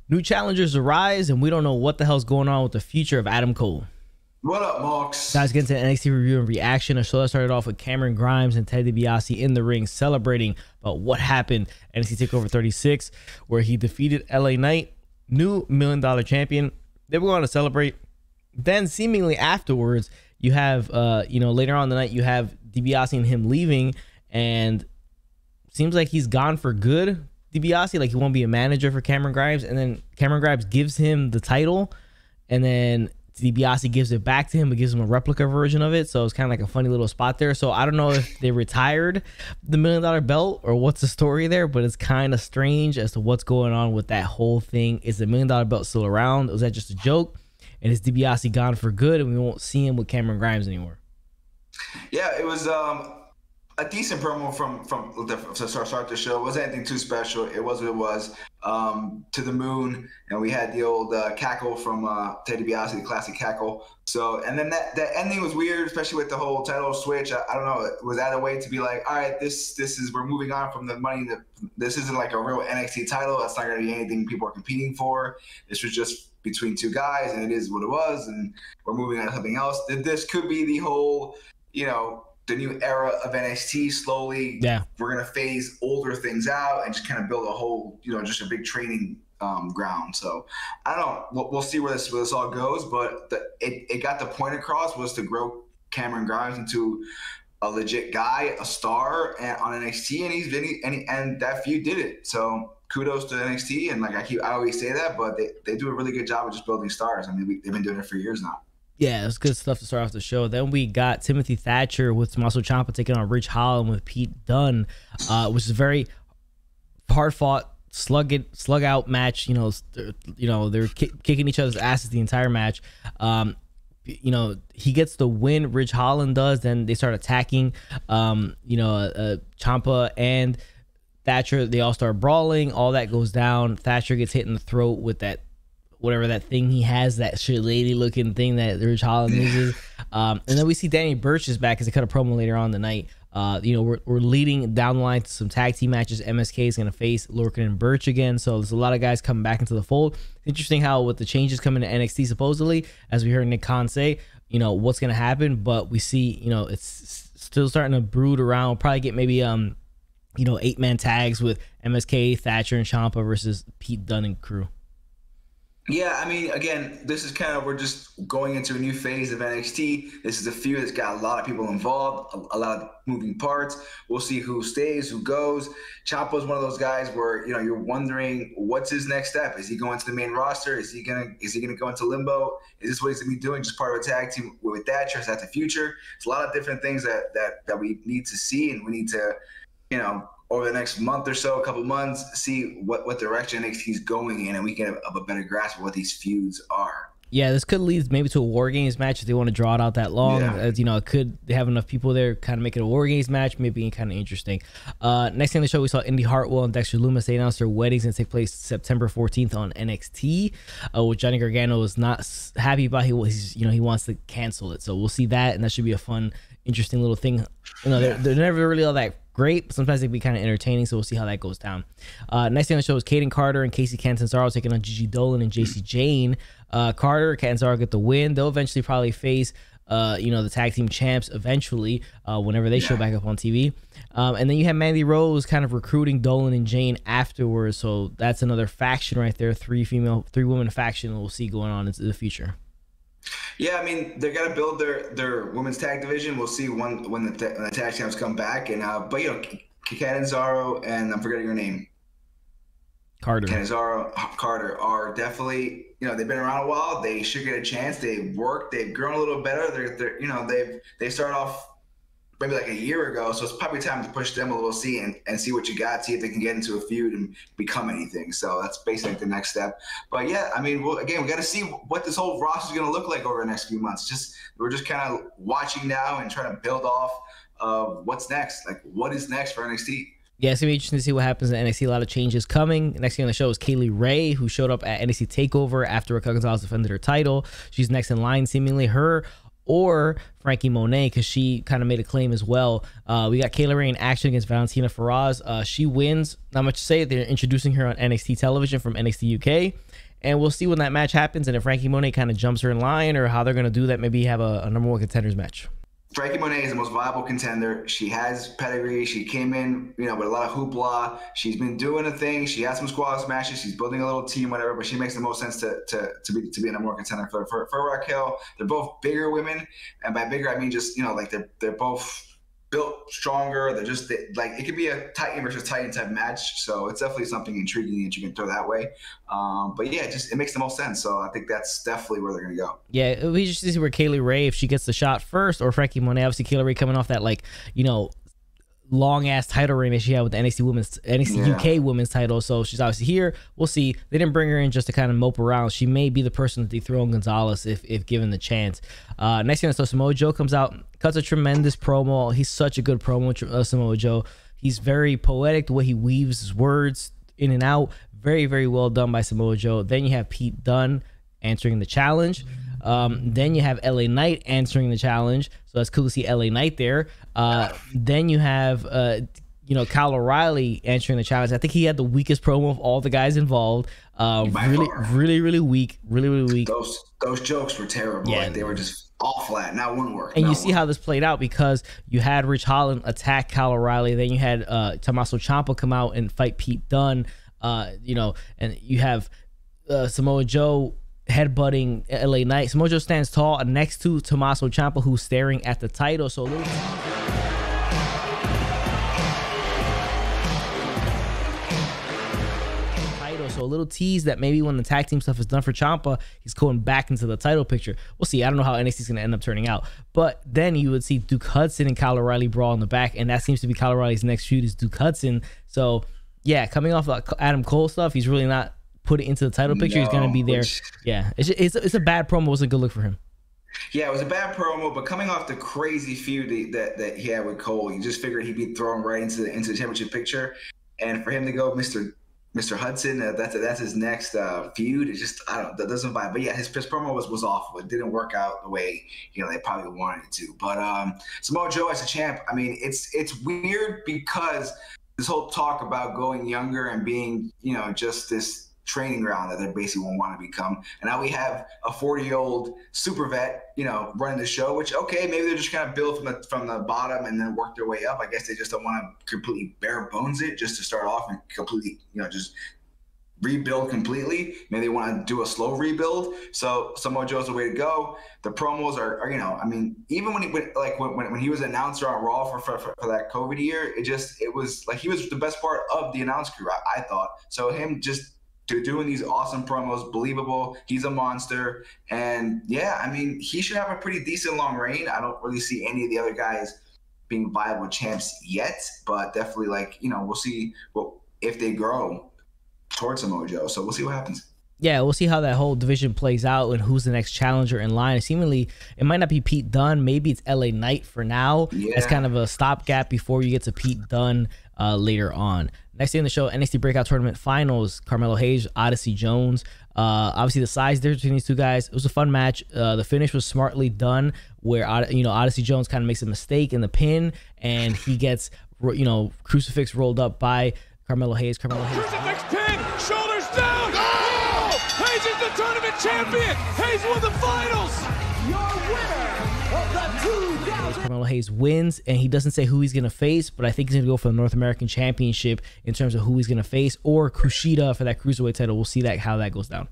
New challengers arise, and we don't know what the hell's going on with the future of Adam Cole. What up, Mox? Guys, get into NXT review and reaction. A show that started off with Cameron Grimes and Ted DiBiase in the ring celebrating about what happened NXT TakeOver 36, where he defeated LA Knight, new $1 million champion. They were going to celebrate. Then seemingly afterwards, you have, later on in the night, you have DiBiase and him leaving, and seems like he's gone for good. DiBiase, like he won't be a manager for Cameron Grimes, and then Cameron Grimes gives him the title, and then DiBiase gives it back to him, but gives him a replica version of it. So it's kind of like a funny little spot there. So I don't know if they retired the $1 million belt or what's the story there, but it's kind of strange as to what's going on with that whole thing. Is the $1 million belt still around? Was that just a joke? And is DiBiase gone for good, and we won't see him with Cameron Grimes anymore? Yeah, it was a decent promo from to start the show. It wasn't anything too special. It was what it was. To the moon, and we had the old cackle from Ted DiBiase, the classic cackle. So, and then that ending was weird, especially with the whole title switch. I don't know. Was that a way to be like, all right, this is, we're moving on from the money that this isn't like a real NXT title. That's not going to be anything people are competing for. This was just between two guys, and it is what it was, and we're moving on to something else. This could be the whole, the new era of NXT. Slowly, we're gonna phase older things out and just kind of build a whole, just a big training ground. So I don't know. We'll see where this all goes. But it got the point across was to grow Cameron Grimes into a legit guy, a star on NXT, and that feud did it. So kudos to NXT. And like I always say that, but they do a really good job of just building stars. I mean, they've been doing it for years now. Yeah, it's good stuff to start off the show. Then we got Timothy Thatcher with Tommaso Ciampa taking on Rich Holland with Pete Dunn, which is a very hard-fought, slug-out match. They're kicking each other's asses the entire match. He gets the win, Rich Holland does. Then they start attacking, Ciampa and Thatcher. They all start brawling. All that goes down. Thatcher gets hit in the throat with that, whatever that thing he has, that shit lady looking thing that Rich Holland uses. And then we see Danny Burch is back as they cut a promo later on in the night. We're leading down the line to some tag team matches. MSK is going to face Lorcan and Burch again. So there's a lot of guys coming back into the fold. Interesting how with the changes coming to NXT, supposedly, as we heard Nick Khan say, what's going to happen. But we see, it's still starting to brood around. Probably get maybe, 8-man tags with MSK, Thatcher, and Ciampa versus Pete Dunn and crew. Yeah, I mean, again, this is we're just going into a new phase of NXT. This is a feud that's got a lot of people involved, a lot of moving parts. We'll see who stays, who goes. Ciampa's one of those guys where, you're wondering what's his next step. Is he going to the main roster? Is he gonna go into limbo? Is this what he's gonna be doing, just part of a tag team with Thatcher? Is that the future? It's a lot of different things that we need to see, and we need to, over the next month or so, a couple months, see what direction NXT is going in, and we can have a better grasp of what these feuds are. Yeah, this could lead maybe to a War Games match if they want to draw it out that long. Yeah. As it could have enough people there, kind of make it a War Games match, maybe kind of interesting. Next thing on the show, we saw Indy, Hartwell, and Dexter Loomis. They announced their weddings and take place September 14th on NXT, which Johnny Gargano is not happy about. He wants to cancel it. So we'll see that, and that should be a fun, interesting little thing. They're never really all that great, but sometimes they can be kind of entertaining, so we'll see how that goes down. Next thing on the show is Kaden Carter and Casey Catanzaro taking on Gigi Dolan and JC Jane. Carter, Catanzaro get the win. They'll eventually probably face the tag team champs eventually, whenever they show back up on TV. And then you have Mandy Rose kind of recruiting Dolan and Jane afterwards, so that's another faction right there, three women faction we'll see going on into the future. Yeah, I mean, they're gonna build their women's tag division. We'll see when the tag champs come back, and but Catanzaro and I'm forgetting your name, Catanzaro, Carter are definitely, they've been around a while. They should get a chance. They've worked. They've grown a little better. They started off maybe like a year ago, so it's probably time to push them a little, see what you got, see if they can get into a feud and become anything. So that's basically the next step. But yeah, I mean, we got to see what this whole roster is going to look like over the next few months. We're just kind of watching now and trying to build off of what's next. Like, what is next for NXT? Yeah, it's going to be interesting to see what happens in NXT. A lot of changes coming. Next thing on the show is Kaylee Ray, who showed up at NXT TakeOver after Raquel Gonzalez defended her title. She's next in line, seemingly. Her or Frankie Monet, because she kind of made a claim as well. We got Kayla Ray in action against Valentina Feroz. She wins. Not much to say. They're introducing her on NXT television from NXT UK. And we'll see when that match happens and if Frankie Monet kind of jumps her in line or how they're going to do that. Maybe have a number one contenders match. Frankie Monet is the most viable contender. She has pedigree. She came in, with a lot of hoopla. She's been doing a thing. She has some squash matches. She's building a little team, whatever. But she makes the most sense to be a number one contender for Raquel. They're both bigger women, and by bigger I mean just they're both built stronger. They're just it could be a Titan versus Titan type match. So it's definitely something intriguing that you can throw that way. But yeah, it makes the most sense. So I think that's definitely where they're gonna go. Yeah, we just see where Kaylee Ray, if she gets the shot first, or Frankie Monet. Obviously Kayla Ray coming off that long ass title reign that she had with the NXT UK women's title. So she's obviously here. We'll see. They didn't bring her in just to kind of mope around. She may be the person to dethrone Gonzalez if given the chance. Next thing, so SamoaJoe comes out, cuts a tremendous promo. He's such a good promo, SamoaJoe. He's very poetic, the way he weaves his words in and out. Very, very well done by SamoaJoe. Then you have Pete Dunn answering the challenge. Then you have LA Knight answering the challenge, so that's cool to see LA Knight there. Then you have Kyle O'Reilly answering the challenge. I think he had the weakest promo of all the guys involved. Really weak. Those jokes were terrible. Yeah, they were just all flat. Not one word. And you see how this played out, because you had Rich Holland attack Kyle O'Reilly. Then you had Tommaso Ciampa come out and fight Pete Dunn. And you have SamoaJoe headbutting LA Knight. SamoaJoe stands tall next to Tommaso Ciampa, who's staring at the title. So a little tease that maybe when the tag team stuff is done for Ciampa, he's going back into the title picture. We'll see. I don't know how NXT is going to end up turning out. But then you would see Duke Hudson and Kyle O'Reilly brawl in the back, and that seems to be Kyle O'Reilly's next feud is Duke Hudson. So yeah, coming off like Adam Cole stuff, he's really not put it into the title picture. He's going to be there. Yeah, it's a bad promo. It wasn't a good look for him. Yeah, it was a bad promo, but coming off the crazy feud that he had with Cole, you just figured he'd be thrown right into the championship picture. And for him to go Mr. Hudson, that's his next feud. It's just, that doesn't vibe. But yeah, his promo was awful. It didn't work out the way they probably wanted it to. But SamoaJoe as a champ, I mean, it's weird because this whole talk about going younger and being just this training ground that they basically won't want to become. And now we have a 40-year-old super vet, running the show, which, okay, maybe they're just kind of build from the bottom and then work their way up. I guess they just don't want to completely bare bones it just to start off and completely, just rebuild completely. Maybe they want to do a slow rebuild. So SamoaJoe's the way to go. The promos are I mean, even when he was announcer on Raw for that COVID year, it was like he was the best part of the announce crew, I thought. So him just doing these awesome promos, believable. He's a monster. And yeah, I mean, he should have a pretty decent long reign. I don't really see any of the other guys being viable champs yet, but definitely we'll see if they grow towards SamoaJoe. So we'll see what happens. Yeah, we'll see how that whole division plays out and who's the next challenger in line. Seemingly, it might not be Pete Dunn. Maybe it's LA Knight for now. Yeah. That's kind of a stopgap before you get to Pete Dunn later on. Next day in the show, NXT Breakout Tournament Finals, Carmelo Hayes, Odyssey Jones. Obviously, the size difference between these two guys, it was a fun match. The finish was smartly done, where Odyssey Jones kind of makes a mistake in the pin, and he gets crucifix rolled up by Carmelo Hayes. Crucifix pin, shoulders down. Oh! Hayes is the tournament champion. Hayes won the finals. Your winner of the 2000. Carmelo Hayes wins, and he doesn't say who he's going to face, but I think he's going to go for the North American Championship in terms of who he's going to face, or Kushida for that Cruiserweight title. We'll see how that goes down.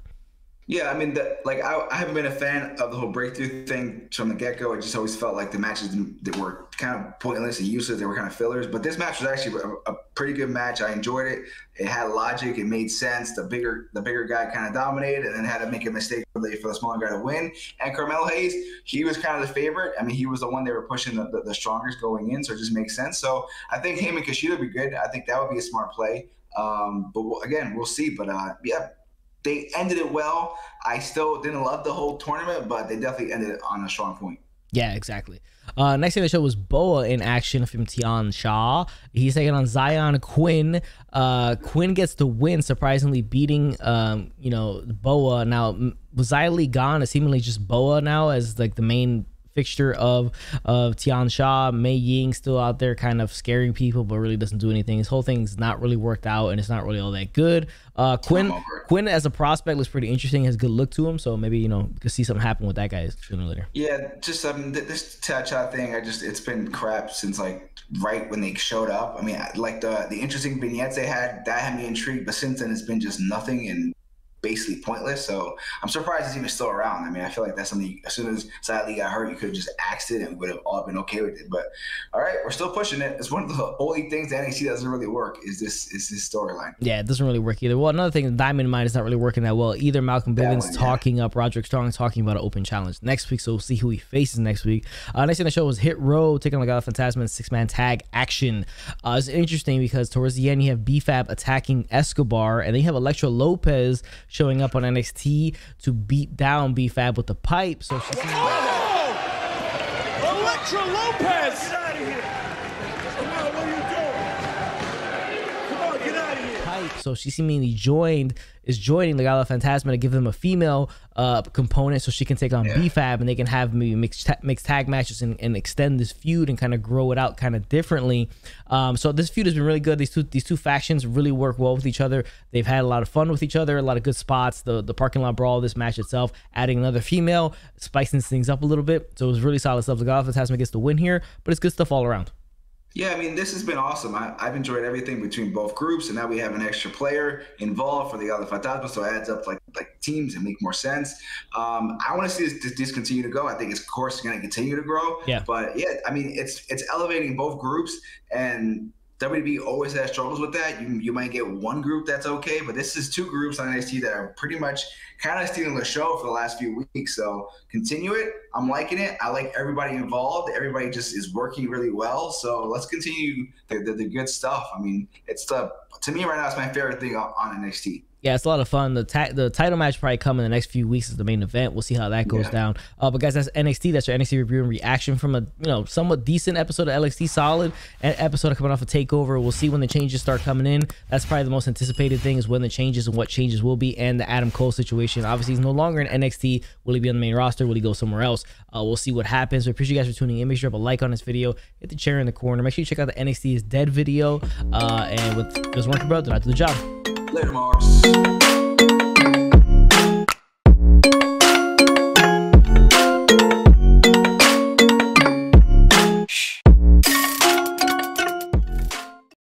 Yeah, I mean, I haven't been a fan of the whole breakthrough thing from the get-go. It just always felt like the matches that were kind of pointless and useless. They were kind of fillers. But this match was actually a pretty good match. I enjoyed it. It had logic. It made sense. The bigger guy kind of dominated and then had to make a mistake for the smaller guy to win. And Carmelo Hayes, he was kind of the favorite. I mean, he was the one they were pushing the strongest going in, so it just makes sense. So I think him and Kushida would be good. I think that would be a smart play. But again, we'll see. But yeah. They ended it well. I still didn't love the whole tournament, but they definitely ended it on a strong point. Yeah, exactly. Next thing on the show was Boa in action from Tian Sha. He's taking on Zion Quinn. Quinn gets the win, surprisingly beating Boa. Now, was Xia Li gone? It's seemingly just Boa now as like the main fixture of Tian Sha. Mei Ying still out there kind of scaring people, but really doesn't do anything. His whole thing's not really worked out, and it's not really all that good. Quinn as a prospect looks pretty interesting, has good look to him, so maybe, you know, we could see something happen with that guy sooner or later. Yeah, just this Thatcher thing, it's been crap since like right when they showed up. I mean, like the interesting vignettes they had, that had me intrigued, but since then it's been just nothing and basically pointless. So I'm surprised it's even still around. I mean, I feel like that's something, as soon as Sadly got hurt, you could have just axed it and would have all been okay with it. But all right, we're still pushing it. It's one of the only things that NXT doesn't really work is this storyline. Yeah, it doesn't really work either. Well, another thing, Diamond Mine is not really working that well either. Malcolm Bivens talking up Roderick Strong, talking about an open challenge next week, so we'll see who he faces next week. Next on the show was Hit Row taking on Legado De Fantasma in 6-man tag action. It's interesting because towards the end you have BFAB attacking Escobar, and then you have Elektra Lopez showing up on NXT to beat down BFAB with the pipe. So she's Elektra Lopez! Get out of here! Come on, what are you doing? Come on, get out of here! Pipe. So she seemingly is joining Legado De Fantasma to give them a female component so she can take on BFAB, and they can have maybe mixed tag matches and extend this feud and kind of grow it out kind of differently. So this feud has been really good. These two factions really work well with each other. They've had a lot of fun with each other, a lot of good spots. The parking lot brawl, this match itself, adding another female, spicing things up a little bit. So it was really solid stuff. Legado De Fantasma gets the win here, but it's good stuff all around. Yeah, I mean, this has been awesome. I've enjoyed everything between both groups, and now we have an extra player involved for the Legado De Fantasma, so it adds up like teams and make more sense. I want to see this continue to go. I think it's, of course, going to continue to grow. Yeah. But yeah, I mean, it's elevating both groups, and WWE always has struggles with that. You might get one group that's okay, but this is two groups on NXT that are pretty much kind of stealing the show for the last few weeks. So continue it. I'm liking it. I like everybody involved. Everybody just is working really well. So let's continue the good stuff. I mean, to me right now, it's my favorite thing on NXT. Yeah, it's a lot of fun. The title match probably come in the next few weeks as the main event. We'll see how that goes down. But guys, that's NXT. That's your NXT review and reaction from a somewhat decent episode of LXT Solid, and episode coming off a takeover. We'll see when the changes start coming in. That's probably the most anticipated thing, is when the changes and what changes will be, and the Adam Cole situation. Obviously, he's no longer in NXT. Will he be on the main roster? Will he go somewhere else? We'll see what happens. We appreciate you guys for tuning in. Make sure you drop a like on this video. Hit the chair in the corner. Make sure you check out the NXT is Dead video. And with this working, bro, do not do the job. Later, Mars.